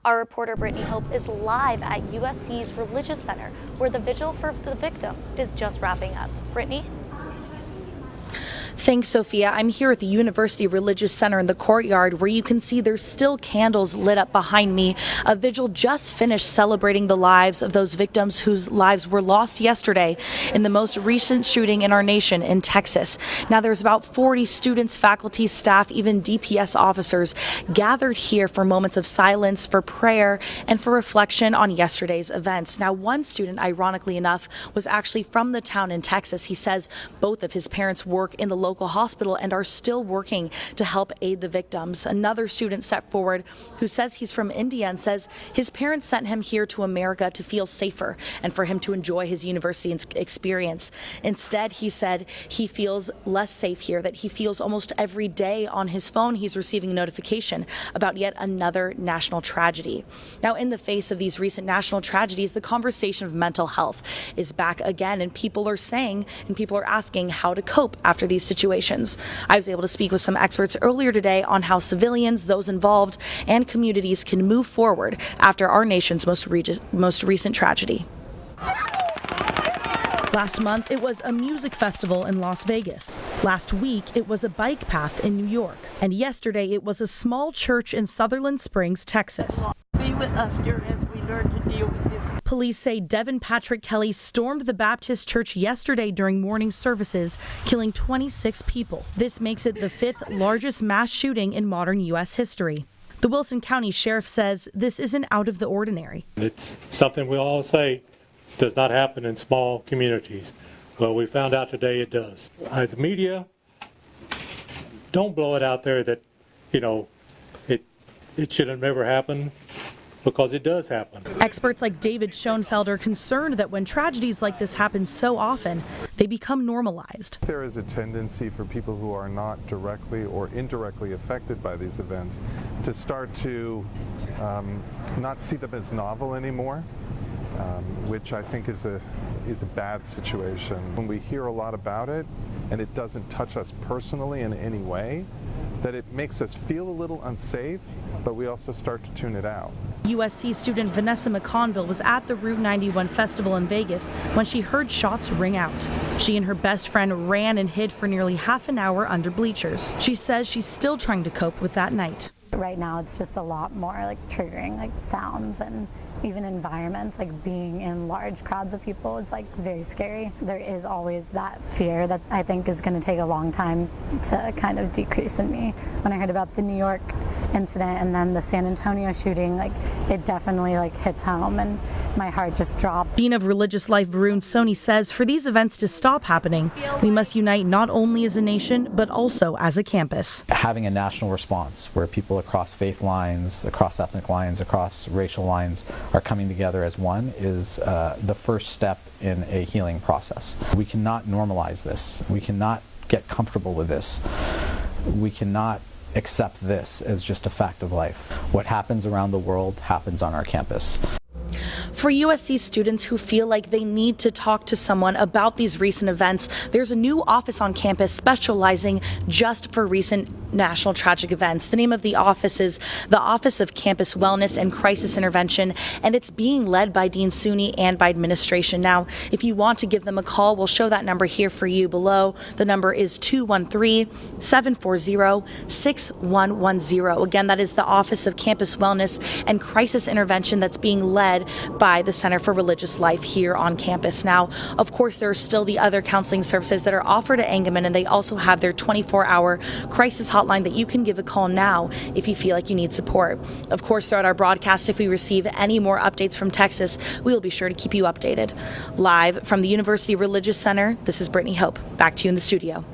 Our reporter Brittany Hope is live at USC's Religious Center, where the vigil for the victims is just wrapping up. Brittany? Thanks, Sophia. I'm here at the University Religious Center in the courtyard, where you can see there's still candles lit up behind me. A vigil just finished celebrating the lives of those victims whose lives were lost yesterday in the most recent shooting in our nation in Texas. Now, there's about 40 students, faculty, staff, even DPS officers gathered here for moments of silence, for prayer, and for reflection on yesterday's events. Now, one student, ironically enough, was actually from the town in Texas. He says both of his parents work in the local hospital and are still working to help aid the victims. Another student stepped forward who says he's from India and says his parents sent him here to America to feel safer and for him to enjoy his university experience. Instead, he said he feels less safe here, that he feels almost every day on his phone he's receiving a notification about yet another national tragedy. Now, in the face of these recent national tragedies, the conversation of mental health is back again, and people are saying and people are asking how to cope after these situations. I was able to speak with some experts earlier today on how civilians, those involved, and communities can move forward after our nation's most recent tragedy. Last month, it was a music festival in Las Vegas. Last week, it was a bike path in New York. And yesterday, it was a small church in Sutherland Springs, Texas. Be with us, dear, as we learn to deal with this. Police say Devin Patrick Kelly stormed the Baptist church yesterday during morning services, killing 26 people. This makes it the 5th largest mass shooting in modern U.S. history. The Wilson County Sheriff says this isn't out of the ordinary. It's something we all say does not happen in small communities. Well, we found out today it does. As media, don't blow it out there that, it should have never happened, because it does happen. Experts like David Schoenfeld are concerned that when tragedies like this happen so often, they become normalized. There is a tendency for people who are not directly or indirectly affected by these events to start to not see them as novel anymore, which I think is a bad situation. When we hear a lot about it and it doesn't touch us personally in any way, that it makes us feel a little unsafe, but we also start to tune it out. USC student Vanessa McConville was at the Route 91 festival in Vegas when she heard shots ring out. She and her best friend ran and hid for nearly half an hour under bleachers. She says she's still trying to cope with that night. Right now it's just a lot more triggering, sounds and even environments, being in large crowds of people is very scary. There is always that fear that I think is going to take a long time to kind of decrease in me. When I heard about the New York incident and then the San Antonio shooting, it definitely hits home and my heart just dropped. Dean of Religious Life Varun Soni says for these events to stop happening, we must unite not only as a nation, but also as a campus. Having a national response where people across faith lines, across ethnic lines, across racial lines are coming together as one is the first step in a healing process. We cannot normalize this. We cannot get comfortable with this. We cannot accept this as just a fact of life. What happens around the world happens on our campus. For USC students who feel like they need to talk to someone about these recent events, there's a new office on campus specializing just for recent national tragic events. The name of the office is the Office of Campus Wellness and Crisis Intervention, and it's being led by Dean Suni and by administration. Now, if you want to give them a call, we'll show that number here for you below. The number is 213-740-6110. Again, that is the Office of Campus Wellness and Crisis Intervention that's being led by the Center for Religious Life here on campus. Now, of course, there are still the other counseling services that are offered at Engelman, and they also have their 24-hour crisis hotline that you can give a call now if you feel like you need support. Of course, throughout our broadcast, if we receive any more updates from Texas, we will be sure to keep you updated. Live from the University Religious Center, this is Brittany Hope. Back to you in the studio.